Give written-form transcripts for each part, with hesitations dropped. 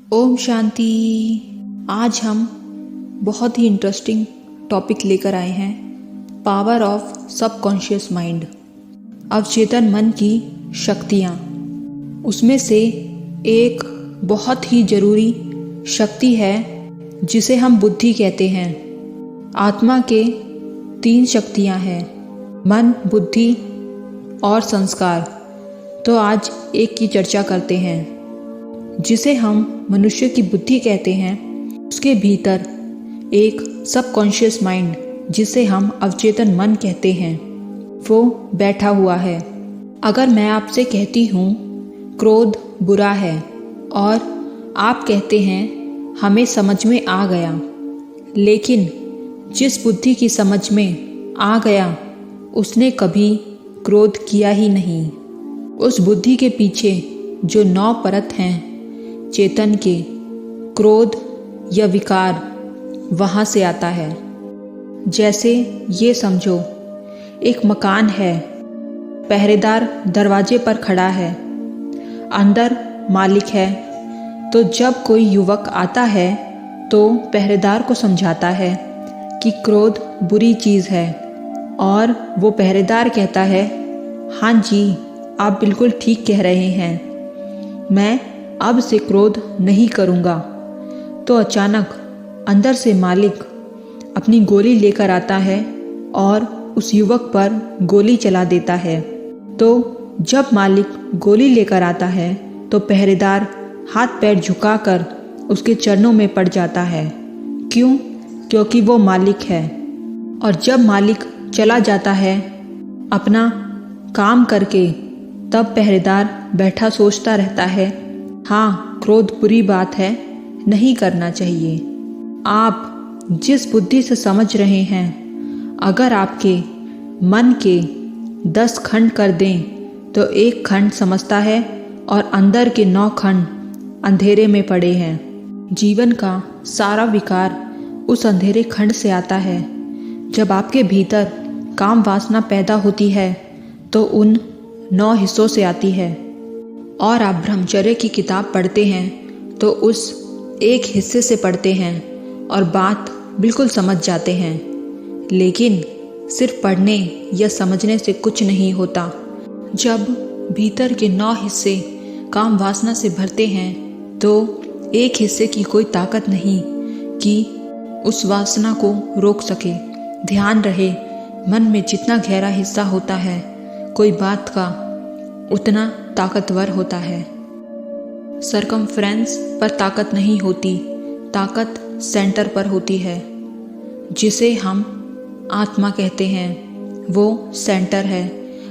ओम शांति। आज हम बहुत ही इंटरेस्टिंग टॉपिक लेकर आए हैं, पावर ऑफ सबकॉन्शियस माइंड, अवचेतन मन की शक्तियाँ। उसमें से एक बहुत ही ज़रूरी शक्ति है जिसे हम बुद्धि कहते हैं। आत्मा के 3 शक्तियाँ हैं, मन, बुद्धि और संस्कार। तो आज एक की चर्चा करते हैं जिसे हम मनुष्य की बुद्धि कहते हैं। उसके भीतर एक सबकॉन्शियस माइंड, जिसे हम अवचेतन मन कहते हैं, वो बैठा हुआ है। अगर मैं आपसे कहती हूँ क्रोध बुरा है और आप कहते हैं हमें समझ में आ गया, लेकिन जिस बुद्धि की समझ में आ गया उसने कभी क्रोध किया ही नहीं। उस बुद्धि के पीछे जो 9 परत हैं चेतन के, क्रोध या विकार वहाँ से आता है। जैसे ये समझो, एक मकान है, पहरेदार दरवाजे पर खड़ा है, अंदर मालिक है। तो जब कोई युवक आता है तो पहरेदार को समझाता है कि क्रोध बुरी चीज़ है, और वो पहरेदार कहता है, हाँ जी, आप बिल्कुल ठीक कह रहे हैं, मैं अब से क्रोध नहीं करूँगा। तो अचानक अंदर से मालिक अपनी गोली लेकर आता है और उस युवक पर गोली चला देता है। तो जब मालिक गोली लेकर आता है तो पहरेदार हाथ पैर झुकाकर उसके चरणों में पड़ जाता है। क्यों? क्योंकि वो मालिक है। और जब मालिक चला जाता है अपना काम करके, तब पहरेदार बैठा सोचता रहता है, हाँ, क्रोध बुरी बात है, नहीं करना चाहिए। आप जिस बुद्धि से समझ रहे हैं, अगर आपके मन के 10 खंड कर दें तो 1 खंड समझता है और अंदर के 9 खंड अंधेरे में पड़े हैं। जीवन का सारा विकार उस अंधेरे खंड से आता है। जब आपके भीतर काम वासना पैदा होती है तो उन 9 हिस्सों से आती है, और आप ब्रह्मचर्य की किताब पढ़ते हैं तो उस एक हिस्से से पढ़ते हैं और बात बिल्कुल समझ जाते हैं। लेकिन सिर्फ पढ़ने या समझने से कुछ नहीं होता। जब भीतर के 9 हिस्से काम वासना से भरते हैं तो एक हिस्से की कोई ताकत नहीं कि उस वासना को रोक सके। ध्यान रहे, मन में जितना गहरा हिस्सा होता है, कोई बात का उतना ताकतवर होता है। सरकमफ्रेंस पर ताकत नहीं होती, ताकत सेंटर पर होती है, जिसे हम आत्मा कहते हैं। वो सेंटर है।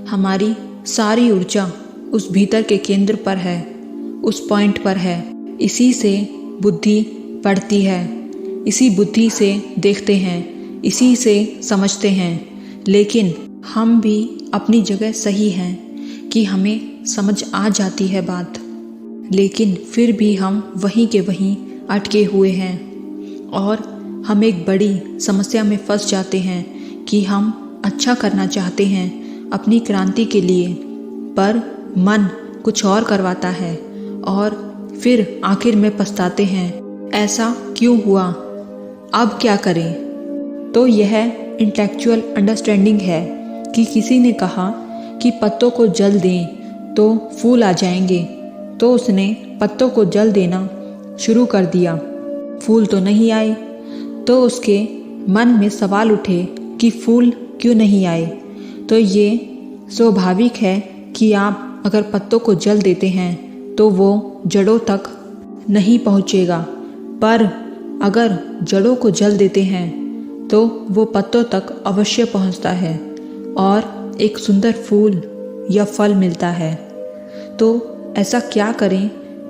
हमारी सारी ऊर्जा उस भीतर के केंद्र पर है, उस पॉइंट पर है। इसी से बुद्धि पढ़ती है, इसी बुद्धि से देखते हैं, इसी से समझते हैं। लेकिन हम भी अपनी जगह सही हैं कि हमें समझ आ जाती है बात, लेकिन फिर भी हम वहीं के वहीं अटके हुए हैं और हम एक बड़ी समस्या में फंस जाते हैं कि हम अच्छा करना चाहते हैं अपनी क्रांति के लिए, पर मन कुछ और करवाता है और फिर आखिर में पछताते हैं, ऐसा क्यों हुआ, अब क्या करें। तो यह इंटेलेक्चुअल अंडरस्टैंडिंग है कि किसी ने कहा कि पत्तों को जल दें तो फूल आ जाएंगे, तो उसने पत्तों को जल देना शुरू कर दिया, फूल तो नहीं आए। तो उसके मन में सवाल उठे कि फूल क्यों नहीं आए। तो ये स्वाभाविक है कि आप अगर पत्तों को जल देते हैं तो वो जड़ों तक नहीं पहुँचेगा, पर अगर जड़ों को जल देते हैं तो वो पत्तों तक अवश्य पहुँचता है और एक सुंदर फूल या फल मिलता है। तो ऐसा क्या करें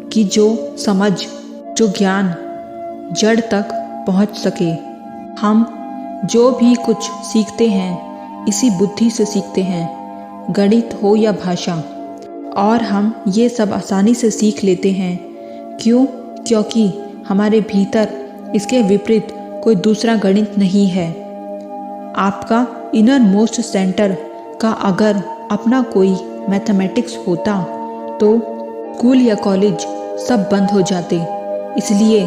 कि जो समझ, जो ज्ञान जड़ तक पहुंच सके। हम जो भी कुछ सीखते हैं इसी बुद्धि से सीखते हैं, गणित हो या भाषा, और हम ये सब आसानी से सीख लेते हैं। क्यों? क्योंकि हमारे भीतर इसके विपरीत कोई दूसरा गणित नहीं है। आपका इनर मोस्ट सेंटर का अगर अपना कोई मैथमेटिक्स होता तो स्कूल या कॉलेज सब बंद हो जाते, इसलिए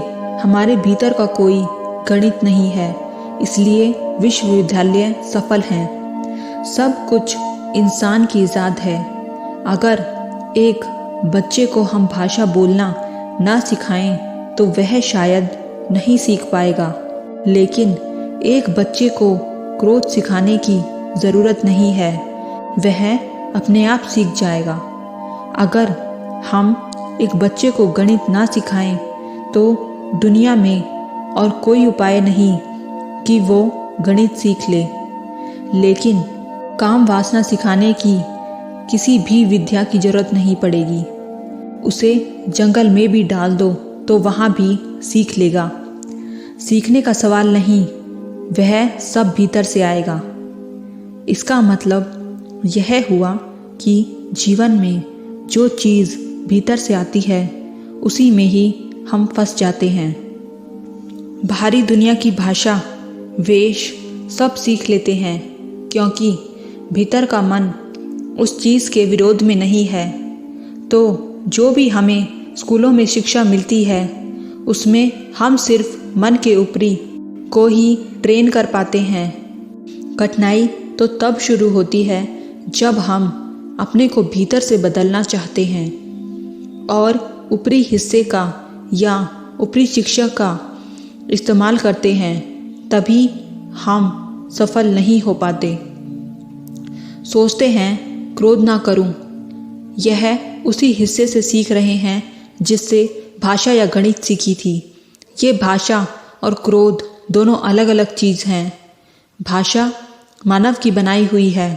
हमारे भीतर का कोई गणित नहीं है, इसलिए विश्वविद्यालय सफल हैं। सब कुछ इंसान की इजाद है। अगर एक बच्चे को हम भाषा बोलना ना सिखाएं तो वह शायद नहीं सीख पाएगा, लेकिन एक बच्चे को क्रोध सिखाने की ज़रूरत नहीं है, वह अपने आप सीख जाएगा। अगर हम एक बच्चे को गणित ना सिखाएं तो दुनिया में और कोई उपाय नहीं कि वो गणित सीख ले। लेकिन काम वासना सिखाने की किसी भी विद्या की जरूरत नहीं पड़ेगी। उसे जंगल में भी डाल दो तो वहाँ भी सीख लेगा। सीखने का सवाल नहीं, वह सब भीतर से आएगा। इसका मतलब यह हुआ कि जीवन में जो चीज़ भीतर से आती है उसी में ही हम फंस जाते हैं। बाहरी दुनिया की भाषा, वेश सब सीख लेते हैं क्योंकि भीतर का मन उस चीज़ के विरोध में नहीं है। तो जो भी हमें स्कूलों में शिक्षा मिलती है उसमें हम सिर्फ मन के ऊपरी को ही ट्रेन कर पाते हैं। कठिनाई तो तब शुरू होती है जब हम अपने को भीतर से बदलना चाहते हैं और ऊपरी हिस्से का या ऊपरी शिक्षा का इस्तेमाल करते हैं, तभी हम सफल नहीं हो पाते। सोचते हैं क्रोध ना करूं, यह उसी हिस्से से सीख रहे हैं जिससे भाषा या गणित सीखी थी। ये भाषा और क्रोध दोनों अलग अलग चीज़ हैं। भाषा मानव की बनाई हुई है,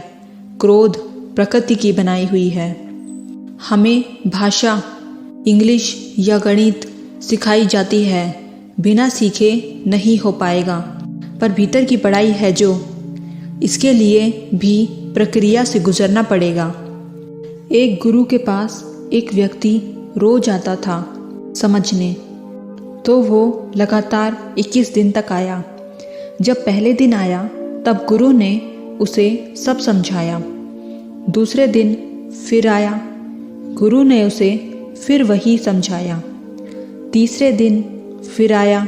क्रोध प्रकृति की बनाई हुई है। हमें भाषा, इंग्लिश या गणित सिखाई जाती है, बिना सीखे नहीं हो पाएगा। पर भीतर की पढ़ाई है जो, इसके लिए भी प्रक्रिया से गुजरना पड़ेगा। एक गुरु के पास एक व्यक्ति रोज आता था समझने, तो वो लगातार 21 दिन तक आया। जब पहले दिन आया तब गुरु ने उसे सब समझाया। दूसरे दिन फिर आया, गुरु ने उसे फिर वही समझाया। तीसरे दिन फिर आया,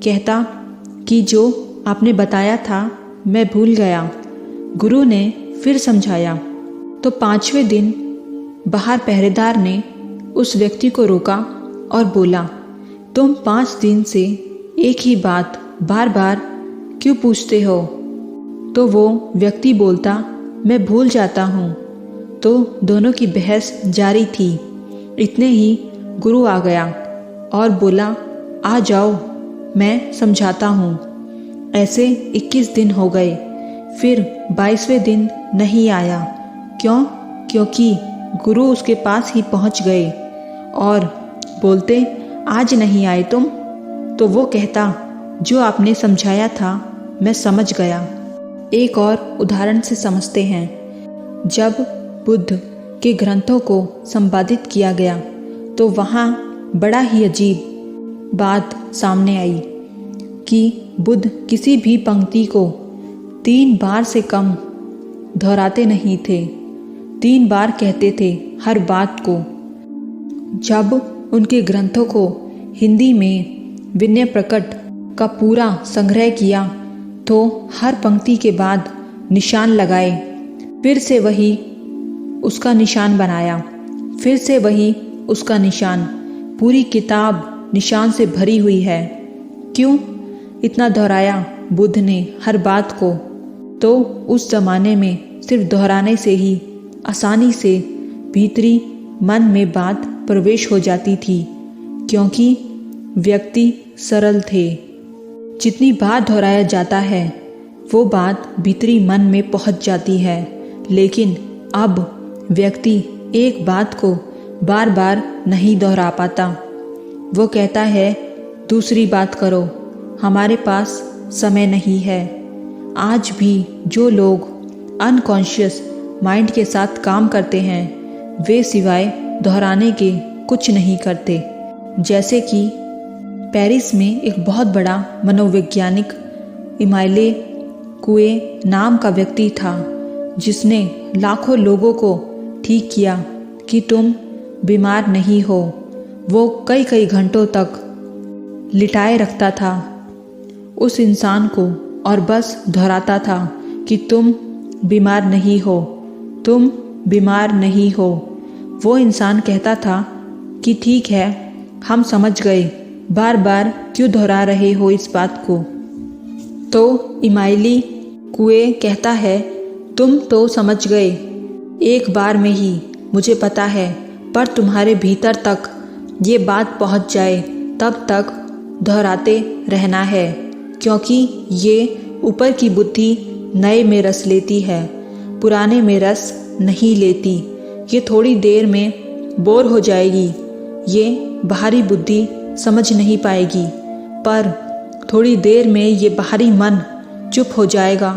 कहता कि जो आपने बताया था मैं भूल गया। गुरु ने फिर समझाया। तो 5वें दिन बाहर पहरेदार ने उस व्यक्ति को रोका और बोला, तुम 5 दिन से एक ही बात बार बार क्यों पूछते हो? तो वो व्यक्ति बोलता, मैं भूल जाता हूँ। तो दोनों की बहस जारी थी। इतने ही गुरु आ गया और बोला, आ जाओ मैं समझाता हूँ। ऐसे 21 दिन हो गए। फिर 22वें दिन नहीं आया। क्यों? क्योंकि गुरु उसके पास ही पहुँच गए और बोलते, आज नहीं आए तुम? तो वो कहता, जो आपने समझाया था मैं समझ गया। एक और उदाहरण से समझते हैं। जब बुद्ध के ग्रंथों को संपादित किया गया तो वहाँ बड़ा ही अजीब बात सामने आई कि बुद्ध किसी भी पंक्ति को 3 बार से कम दोहराते नहीं थे। 3 बार कहते थे हर बात को। जब उनके ग्रंथों को हिंदी में विनय प्रकट का पूरा संग्रह किया तो हर पंक्ति के बाद निशान लगाए, फिर से वही उसका निशान बनाया, फिर से वही उसका निशान। पूरी किताब निशान से भरी हुई है। क्यों इतना दोहराया बुद्ध ने हर बात को? तो उस ज़माने में सिर्फ दोहराने से ही आसानी से भीतरी मन में बात प्रवेश हो जाती थी, क्योंकि व्यक्ति सरल थे। जितनी बार दोहराया जाता है वो बात भीतरी मन में पहुंच जाती है। लेकिन अब व्यक्ति एक बात को बार बार नहीं दोहरा पाता। वो कहता है दूसरी बात करो, हमारे पास समय नहीं है। आज भी जो लोग अनकॉन्शियस माइंड के साथ काम करते हैं वे सिवाय दोहराने के कुछ नहीं करते। जैसे कि पेरिस में एक बहुत बड़ा मनोवैज्ञानिक इमाइले कुए नाम का व्यक्ति था, जिसने लाखों लोगों को ठीक किया कि तुम बीमार नहीं हो। वो कई कई घंटों तक लिटाए रखता था उस इंसान को और बस दोहराता था कि तुम बीमार नहीं हो, तुम बीमार नहीं हो। वो इंसान कहता था कि ठीक है, हम समझ गए, बार बार क्यों दोहरा रहे हो इस बात को। तो इमाइली कुएं कहता है, तुम तो समझ गए एक बार में ही, मुझे पता है, पर तुम्हारे भीतर तक ये बात पहुंच जाए तब तक दोहराते रहना है, क्योंकि ये ऊपर की बुद्धि नए में रस लेती है, पुराने में रस नहीं लेती। ये थोड़ी देर में बोर हो जाएगी, ये बाहरी बुद्धि समझ नहीं पाएगी, पर थोड़ी देर में ये बाहरी मन चुप हो जाएगा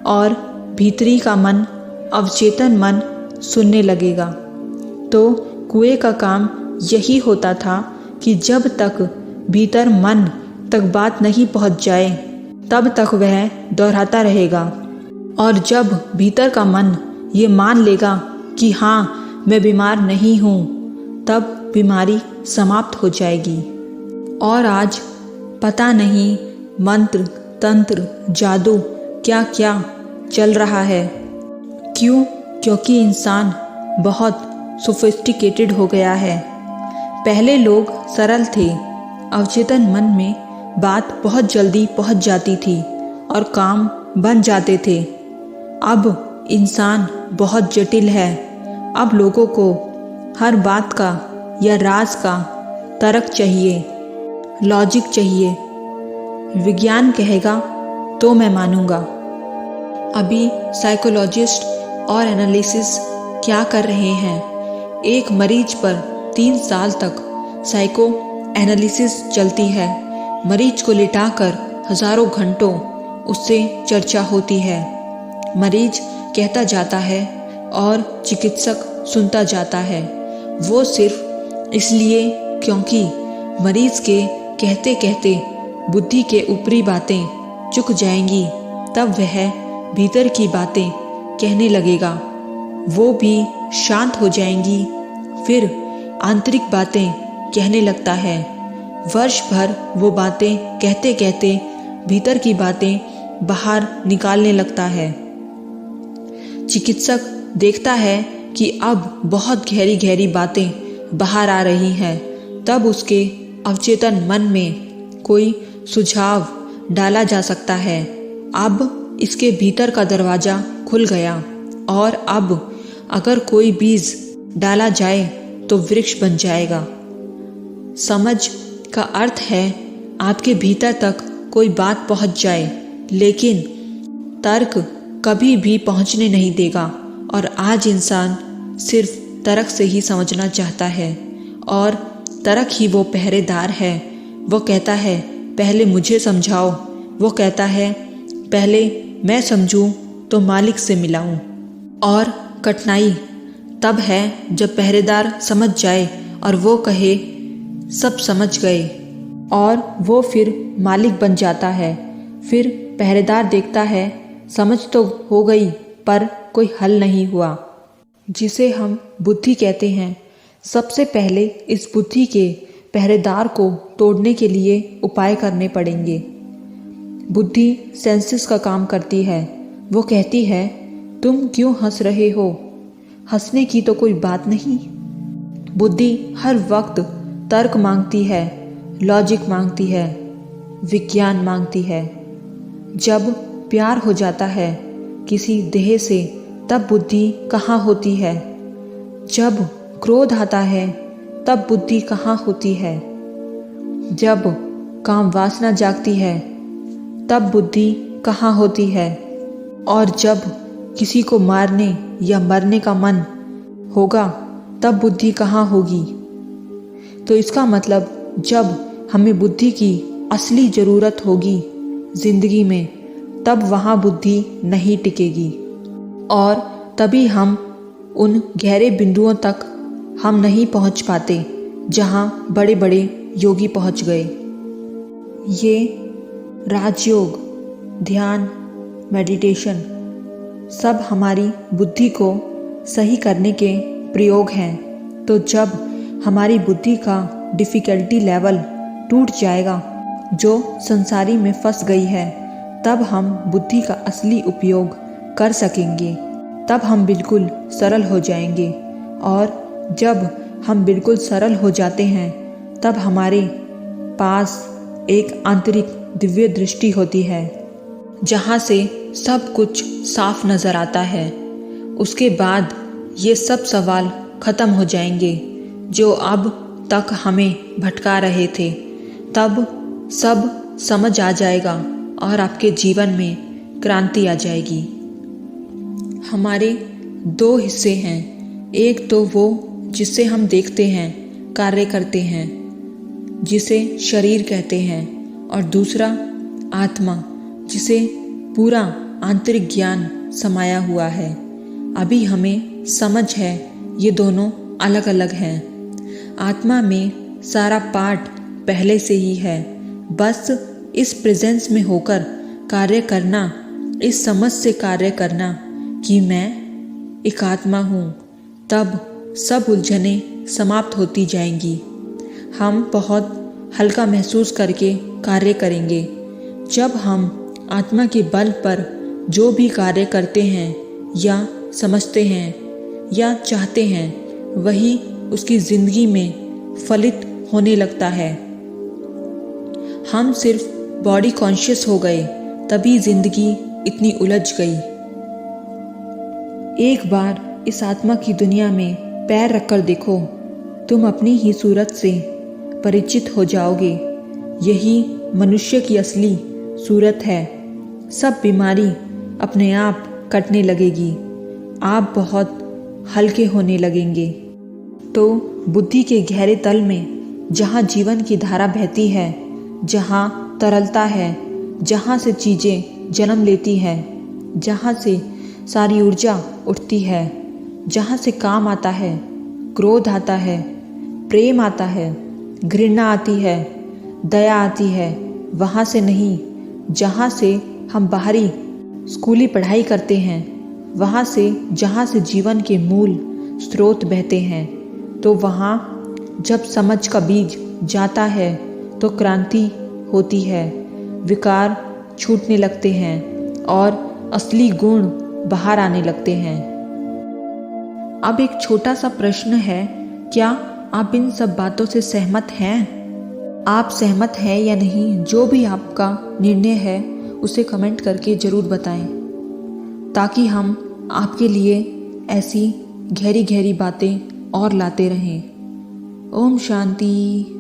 और भीतरी का मन, अवचेतन मन सुनने लगेगा। तो कुएं का काम यही होता था कि जब तक भीतर मन तक बात नहीं पहुंच जाए तब तक वह दोहराता रहेगा, और जब भीतर का मन ये मान लेगा कि हाँ मैं बीमार नहीं हूँ, तब बीमारी समाप्त हो जाएगी। और आज पता नहीं मंत्र तंत्र जादू क्या क्या चल रहा है। क्यों? क्योंकि इंसान बहुत सोफिस्टिकेटेड हो गया है। पहले लोग सरल थे, अवचेतन मन में बात बहुत जल्दी पहुंच जाती थी और काम बन जाते थे। अब इंसान बहुत जटिल है। अब लोगों को हर बात का या राज का तर्क चाहिए, लॉजिक चाहिए। विज्ञान कहेगा तो मैं मानूंगा। अभी साइकोलॉजिस्ट और एनालिसिस क्या कर रहे हैं? एक मरीज पर 3 साल तक साइको एनालिसिस चलती है। मरीज को लिटाकर हजारों घंटों उससे चर्चा होती है। मरीज कहता जाता है और चिकित्सक सुनता जाता है। वो सिर्फ इसलिए क्योंकि मरीज के कहते कहते बुद्धि के ऊपरी बातें चुक जाएंगी, तब वह भीतर की बातें कहने लगेगा। वो भी शांत हो जाएंगी, फिर आंतरिक बातें कहने लगता है। वर्ष भर वो बातें कहते कहते भीतर की बातें बाहर निकालने लगता है। चिकित्सक देखता है कि अब बहुत गहरी गहरी बातें बाहर आ रही हैं, तब उसके अवचेतन मन में कोई सुझाव डाला जा सकता है। अब इसके भीतर का दरवाज़ा खुल गया और अब अगर कोई बीज डाला जाए तो वृक्ष बन जाएगा। समझ का अर्थ है आपके भीतर तक कोई बात पहुंच जाए, लेकिन तर्क कभी भी पहुंचने नहीं देगा। और आज इंसान सिर्फ तर्क से ही समझना चाहता है, और तर्क ही वो पहरेदार है। वो कहता है पहले मुझे समझाओ, वो कहता है पहले मैं समझूं तो मालिक से मिलाऊं। और कठिनाई तब है जब पहरेदार समझ जाए और वो कहे सब समझ गए, और वो फिर मालिक बन जाता है। फिर पहरेदार देखता है समझ तो हो गई पर कोई हल नहीं हुआ, जिसे हम बुद्धि कहते हैं। सबसे पहले इस बुद्धि के पहरेदार को तोड़ने के लिए उपाय करने पड़ेंगे। बुद्धि सेंसेस का काम करती है। वो कहती है तुम क्यों हंस रहे हो? हंसने की तो कोई बात नहीं। बुद्धि हर वक्त तर्क मांगती है, लॉजिक मांगती है, विज्ञान मांगती है। जब प्यार हो जाता है किसी देह से, तब बुद्धि कहाँ होती है? जब क्रोध आता है तब बुद्धि कहाँ होती है? जब काम वासना जागती है तब बुद्धि कहाँ होती है? और जब किसी को मारने या मरने का मन होगा तब बुद्धि कहाँ होगी? तो इसका मतलब जब हमें बुद्धि की असली ज़रूरत होगी जिंदगी में, तब वहाँ बुद्धि नहीं टिकेगी, और तभी हम उन गहरे बिंदुओं तक हम नहीं पहुँच पाते जहाँ बड़े बड़े योगी पहुँच गए। ये राजयोग, ध्यान, मेडिटेशन सब हमारी बुद्धि को सही करने के प्रयोग हैं। तो जब हमारी बुद्धि का डिफ़िकल्टी लेवल टूट जाएगा जो संसारी में फंस गई है, तब हम बुद्धि का असली उपयोग कर सकेंगे। तब हम बिल्कुल सरल हो जाएंगे, और जब हम बिल्कुल सरल हो जाते हैं तब हमारे पास एक आंतरिक दिव्य दृष्टि होती है, जहाँ से सब कुछ साफ नज़र आता है। उसके बाद ये सब सवाल ख़त्म हो जाएंगे जो अब तक हमें भटका रहे थे। तब सब समझ आ जाएगा और आपके जीवन में क्रांति आ जाएगी। हमारे दो हिस्से हैं, एक तो वो जिसे हम देखते हैं, कार्य करते हैं, जिसे शरीर कहते हैं, और दूसरा आत्मा, जिसे पूरा आंतरिक ज्ञान समाया हुआ है। अभी हमें समझ है ये दोनों अलग अलग हैं। आत्मा में सारा पार्ट पहले से ही है, बस इस प्रेजेंस में होकर कार्य करना, इस समझ से कार्य करना कि मैं एक आत्मा हूँ, तब सब उलझनें समाप्त होती जाएंगी। हम बहुत हल्का महसूस करके कार्य करेंगे। जब हम आत्मा के बल पर जो भी कार्य करते हैं या समझते हैं या चाहते हैं, वही उसकी ज़िंदगी में फलित होने लगता है। हम सिर्फ बॉडी कॉन्शियस हो गए, तभी ज़िंदगी इतनी उलझ गई। एक बार इस आत्मा की दुनिया में पैर रखकर देखो, तुम अपनी ही सूरत से परिचित हो जाओगे। यही मनुष्य की असली सूरत है। सब बीमारी अपने आप कटने लगेगी, आप बहुत हल्के होने लगेंगे। तो बुद्धि के गहरे तल में, जहाँ जीवन की धारा बहती है, जहाँ तरलता है, जहाँ से चीज़ें जन्म लेती है, जहाँ से सारी ऊर्जा उठती है, जहाँ से काम आता है, क्रोध आता है, प्रेम आता है, घृणा आती है, दया आती है, वहाँ से नहीं। जहाँ से हम बाहरी स्कूली पढ़ाई करते हैं, वहाँ से जहाँ से जीवन के मूल स्रोत बहते हैं, तो वहाँ जब समझ का बीज जाता है तो क्रांति होती है, विकार छूटने लगते हैं और असली गुण बाहर आने लगते हैं। अब एक छोटा सा प्रश्न है, क्या आप इन सब बातों से सहमत हैं? आप सहमत हैं या नहीं? जो भी आपका निर्णय है उसे कमेंट करके ज़रूर बताएं, ताकि हम आपके लिए ऐसी गहरी गहरी बातें और लाते रहें। ओम शांति।